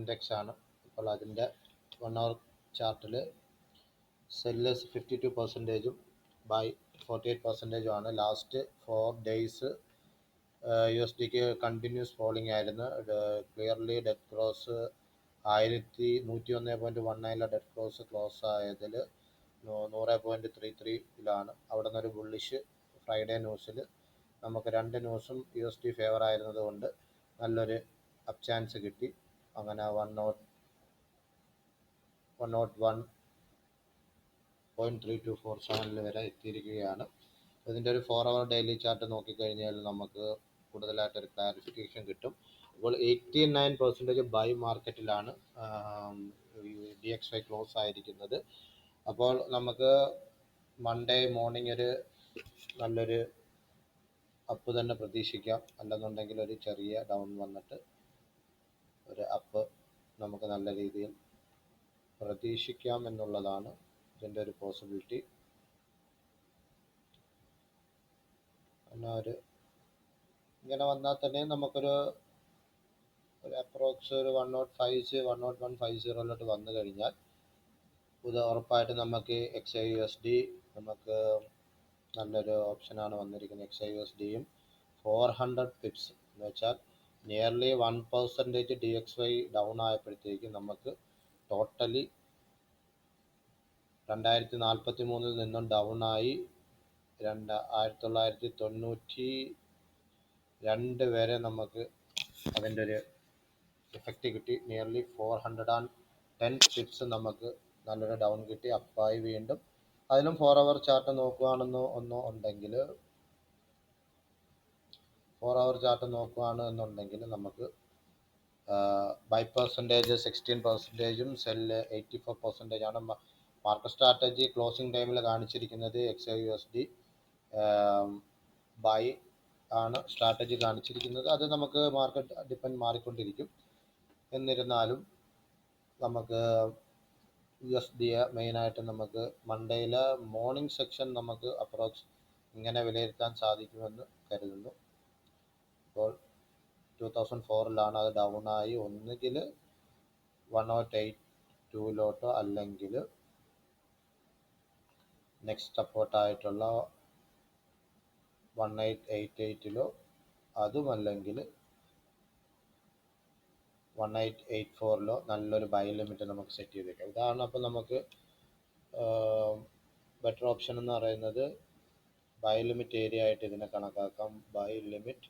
Index ആണ്. അപ്പോൾ അതിൻ്റെ 1 hour ചാർട്ടിൽ സെല്ലേഴ്സ് 52%, ബൈ 48% ആണ്. ലാസ്റ്റ് 4 days USDക്ക് കണ്ടിന്യൂസ് ഫോളിംഗ് ആയിരുന്നു. Clearly dead cross 1101.19 dead cross close ആയതിൽ 100.33 അവിടെ നിന്നൊരു ബുള്ളിഷ് ഫ്രൈഡേ ന്യൂസിൽ നമുക്ക് 2 ന്യൂസും USD ഫേവർ ആയിരുന്നത് കൊണ്ട് നല്ലൊരു അപ് ചാൻസ് കിട്ടി. അങ്ങനെ 101.3247 വരെ എത്തിയിരിക്കുകയാണ്. ഇതിൻ്റെ ഒരു 4 hour ഡെയിലി ചാർട്ട് നോക്കിക്കഴിഞ്ഞാൽ നമുക്ക് കൂടുതലായിട്ടൊരു ക്ലാരിഫിക്കേഷൻ കിട്ടും. അപ്പോൾ 89% ബൈ മാർക്കറ്റിലാണ് DXY ക്ലോസ് ആയിരിക്കുന്നത്. അപ്പോൾ നമുക്ക് മൺഡേ മോർണിംഗ് ഒരു നല്ലൊരു അപ്പ് തന്നെ പ്രതീക്ഷിക്കാം. അല്ലെന്നുണ്ടെങ്കിൽ ഒരു ചെറിയ ഡൗൺ വന്നിട്ട് ഒരു അപ്പ് നമുക്ക് നല്ല രീതിയിൽ പ്രതീക്ഷിക്കാം എന്നുള്ളതാണ് ഇതിൻ്റെ ഒരു പോസിബിലിറ്റി. പിന്നെ ഇങ്ങനെ വന്നാൽ തന്നെ നമുക്കൊരു അപ്രോക്സ് ഒരു 101.50 വന്നു കഴിഞ്ഞാൽ ഇത് ഉറപ്പായിട്ട് നമുക്ക് XAUSD നമുക്ക് നല്ലൊരു ഓപ്ഷനാണ് വന്നിരിക്കുന്നത്. XAUSDയും 400 pips എന്ന് വെച്ചാൽ നിയർലി 1% DXY ഡൗൺ ആയപ്പോഴത്തേക്കും നമുക്ക് ടോട്ടലി 2043 നിന്നും ഡൗൺ ആയി 1992 വരെ നമുക്ക് അതിൻ്റെ ഒരു എഫക്റ്റ് കിട്ടി. നിയർലി 410 പിപ്സ് നമുക്ക് നല്ലൊരു ഡൗൺ കിട്ടി. അപ്പായി വീണ്ടും അതിലും 4 hour ചാർട്ട് നോക്കുകയാണെന്നുണ്ടെങ്കിൽ നമുക്ക് ബൈ പെർസെൻറ്റേജ് 16%, സെല്ല് 84% ആണ്. മാർക്കറ്റ് സ്ട്രാറ്റജി ക്ലോസിംഗ് ടൈമിൽ കാണിച്ചിരിക്കുന്നത് XAUSD ബൈ ആണ് സ്ട്രാറ്റജി കാണിച്ചിരിക്കുന്നത്. അത് നമുക്ക് മാർക്കറ്റ് ഡിപ്പെൻഡ് മാറിക്കൊണ്ടിരിക്കും. എന്നിരുന്നാലും നമുക്ക് USD മെയിനായിട്ട് നമുക്ക് മൺഡേയിലെ മോർണിംഗ് സെക്ഷൻ നമുക്ക് അപ്രോക്സ് ഇങ്ങനെ വിലയിരുത്താൻ സാധിക്കുമെന്ന് കരുതുന്നു. ഇപ്പോൾ 2004 അത് ഡൗൺ ആയി ഒന്നുകിൽ 108.2 അല്ലെങ്കിൽ നെക്സ്റ്റ് സപ്പോർട്ടായിട്ടുള്ള 1888 അതുമല്ലെങ്കിൽ 1884 നല്ലൊരു ബൈ ലിമിറ്റ് നമുക്ക് സെറ്റ് ചെയ്തേക്കാം. ഇതാണ് അപ്പോൾ നമുക്ക് ബെറ്റർ ഓപ്ഷൻ എന്ന് പറയുന്നത് ബൈ ലിമിറ്റ് ഏരിയ ആയിട്ട് ഇതിനെ കണക്കാക്കാം. By limit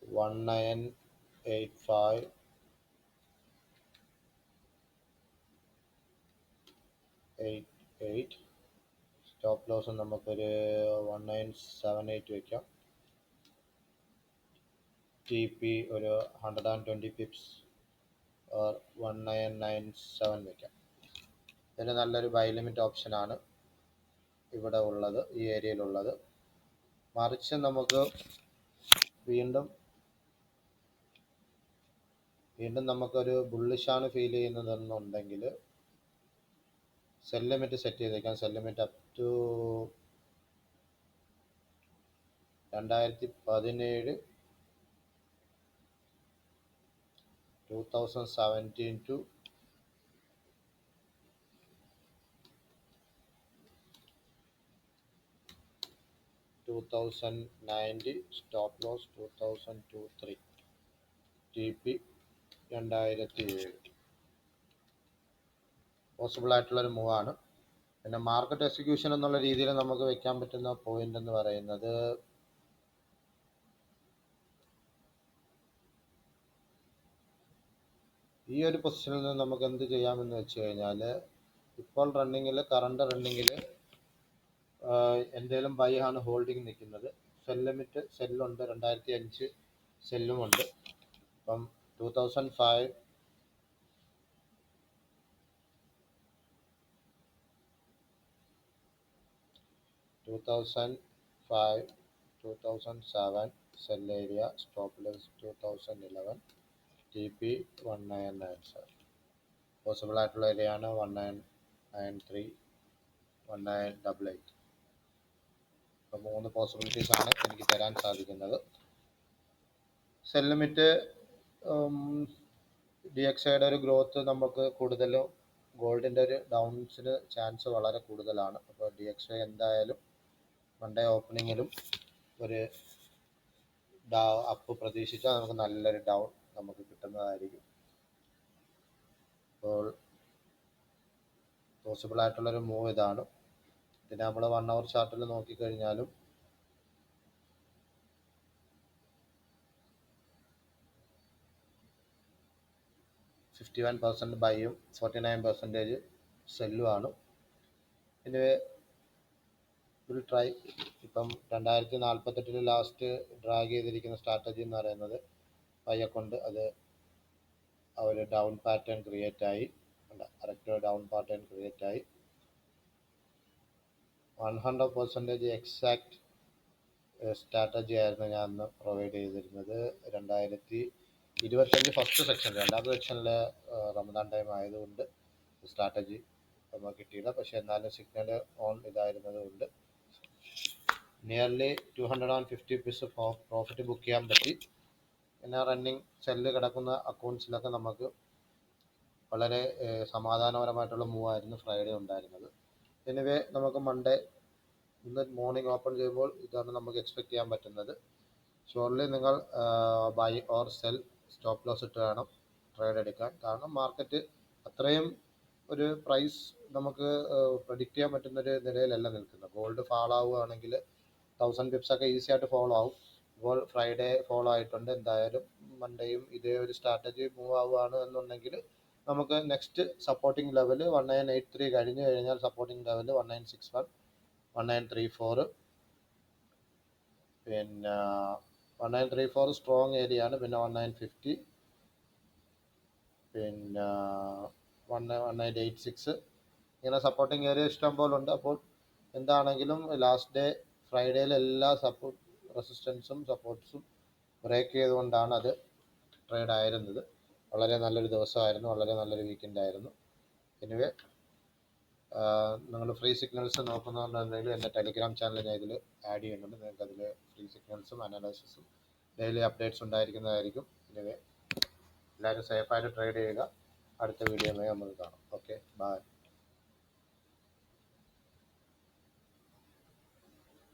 1985.88. സ്റ്റോപ്പ് ലോസ് നമുക്കൊരു 1978 വയ്ക്കാം. TP ഒരു 120 പിപ്സ് 1997 വയ്ക്കാം. ഇതിന് നല്ലൊരു ബൈ ലിമിറ്റ് ഓപ്ഷനാണ് ഇവിടെ ഉള്ളത്, ഈ ഏരിയയിലുള്ളത്. മറിച്ച് നമുക്ക് വീണ്ടും നമുക്കൊരു ബുള്ളിഷാണ് ഫീൽ ചെയ്യുന്നതെന്നുണ്ടെങ്കിൽ സെൽ ലിമിറ്റ് സെറ്റ് ചെയ്തേക്കാം. Sell limit up to 2017 2017 to 2090. Stop loss 2023. TP 2007. Possible ആയിട്ടുള്ളൊരു മൂവാണ്. പിന്നെ മാർക്കറ്റ് എക്സിക്യൂഷൻ എന്നുള്ള രീതിയിൽ നമുക്ക് വെക്കാൻ പറ്റുന്ന പോയിന്റ് എന്ന് പറയുന്നത് ഈ ഒരു പൊസിഷനിൽ നിന്ന് നമുക്ക് എന്ത് ചെയ്യാമെന്ന് വെച്ച് കഴിഞ്ഞാൽ ഇപ്പോൾ കറണ്ട് റണ്ണിങ്ങിൽ എന്തെങ്കിലും ബൈ ആണ് ഹോൾഡിംഗ് നിൽക്കുന്നത്. സെൽ ലിമിറ്റ് സെല്ലുണ്ട്, 2005 സെല്ലും ഉണ്ട്. അപ്പം 2005 2007 sell area, stop loss 2011, TP 1997. Possible ആയിട്ടുള്ള ഏരിയയാണ് 1993, 1988. അപ്പോൾ 3 പോസിബിലിറ്റീസ് ആണ് എനിക്ക് തരാൻ സാധിക്കുന്നത്. സെൽ ലിമിറ്റ് DXYയുടെ ഒരു ഗ്രോത്ത് നമുക്ക് കൂടുതലും ഗോൾഡിൻ്റെ ഒരു ഡൗൺസിന് ചാൻസ് വളരെ കൂടുതലാണ്. അപ്പോൾ DXY എന്തായാലും മൺഡേ ഓപ്പണിങ്ങിലും ഒരു അപ്പ് പ്രതീക്ഷിച്ചാൽ നമുക്ക് നല്ലൊരു ഡൗൺ നമുക്ക് കിട്ടുന്നതായിരിക്കും. അപ്പോൾ പോസിബിൾ ആയിട്ടുള്ളൊരു മൂവ് ഇതാണ്. പിന്നെ നമ്മൾ 1 hour ചാർട്ടിൽ നോക്കിക്കഴിഞ്ഞാലും 51% ബൈയും 49% സെല്ലുമാണ്. ഇനി വിൽ ട്രൈ. ഇപ്പം 2048 ലാസ്റ്റ് ഡ്രാഗ് ചെയ്തിരിക്കുന്ന സ്ട്രാറ്റജി എന്ന് പറയുന്നത് പയ്യെക്കൊണ്ട് അത് ആ ഒരു ഡൗൺ പാറ്റേൺ ക്രിയേറ്റ് ആയി, കറക്റ്റ് ഡൗൺ പാറ്റേൺ ക്രിയേറ്റ് ആയി. 100% എക്സാക്ട് സ്ട്രാറ്റജി ആയിരുന്നു ഞാൻ അന്ന് പ്രൊവൈഡ് ചെയ്തിരുന്നത്. 2025 ഫസ്റ്റ് സെക്ഷൻ, രണ്ടാമത്തെ സെക്ഷനിൽ റമദാൻ ടൈം ആയതുകൊണ്ട് സ്ട്രാറ്റജി നമുക്ക് കിട്ടിയില്ല. പക്ഷേ എന്നാലും സിഗ്നൽ ഓൺ ഇതായിരുന്നത് കൊണ്ട് നിയർലി 250 പീസ് പ്രോഫിറ്റ് ബുക്ക് ചെയ്യാൻ പറ്റി. പിന്നെ റണ്ണിങ് സെല്ല് കിടക്കുന്ന അക്കൗണ്ട്സിലൊക്കെ നമുക്ക് വളരെ സമാധാനപരമായിട്ടുള്ള മൂവ് ആയിരുന്നു ഫ്രൈഡേ ഉണ്ടായിരുന്നത്. എനിവേ നമുക്ക് മൺഡേ ഇന്ന് മോർണിംഗ് ഓപ്പൺ ചെയ്യുമ്പോൾ ഇതാണ് നമുക്ക് എക്സ്പെക്ട് ചെയ്യാൻ പറ്റുന്നത്. ഷുവർലി നിങ്ങൾ buy or sell stop loss ഇട്ട് വേണം ട്രേഡ് എടുക്കാൻ. കാരണം മാർക്കറ്റ് അത്രയും ഒരു പ്രൈസ് നമുക്ക് പ്രഡിക്റ്റ് ചെയ്യാൻ പറ്റുന്നൊരു നിലയിലല്ല നിൽക്കുന്നത്. ഗോൾഡ് ഫാൾ ആവുകയാണെങ്കിൽ 1000 പിപ്സ് ഒക്കെ ഈസി ആയിട്ട് ഫോളോ ആവും. ഇപ്പോൾ ഫ്രൈഡേ ഫോളോ ആയിട്ടുണ്ട്. എന്തായാലും മൺഡേയും ഇതേ ഒരു സ്ട്രാറ്റജി മൂവ് ആവുകയാണ് എന്നുണ്ടെങ്കിൽ നമുക്ക് നെക്സ്റ്റ് സപ്പോർട്ടിംഗ് ലെവൽ 1983 കഴിഞ്ഞ് കഴിഞ്ഞാൽ സപ്പോർട്ടിംഗ് ലെവൽ 1961, 1934, പിന്നെ 1934 സ്ട്രോങ് ഏരിയ ആണ്. പിന്നെ 1950, പിന്നെ 1986 ഇങ്ങനെ സപ്പോർട്ടിംഗ് ഏരിയ ഇഷ്ടം പോലെ ഉണ്ട്. അപ്പോൾ എന്താണെങ്കിലും ലാസ്റ്റ് ഡേ ഫ്രൈഡേയിൽ എല്ലാ റെസിസ്റ്റൻസും സപ്പോർട്ട്സും ബ്രേക്ക് ചെയ്തുകൊണ്ടാണ് അത് ട്രേഡ് ആയിരുന്നത്. വളരെ നല്ലൊരു ദിവസമായിരുന്നു, വളരെ നല്ലൊരു വീക്കെൻഡ് ആയിരുന്നു. എനിവേ നിങ്ങൾ ഫ്രീ സിഗ്നൽസ് നോക്കുന്നുണ്ടെങ്കിൽ എൻ്റെ ടെലിഗ്രാം ചാനൽ ഞാൻ ഇതിൽ ആഡ് ചെയ്യുന്നുണ്ട്. നിങ്ങൾക്ക് അതിൽ ഫ്രീ സിഗ്നൽസും അനാലിസിസും ഡെയിലി അപ്ഡേറ്റ്സ് ഉണ്ടായിരിക്കുന്നതായിരിക്കും. എനിവേ എല്ലാവരും സേഫായിട്ട് ട്രേഡ് ചെയ്യുക. അടുത്ത വീഡിയോയുമായി നമുക്ക് കാണാം. Okay, by.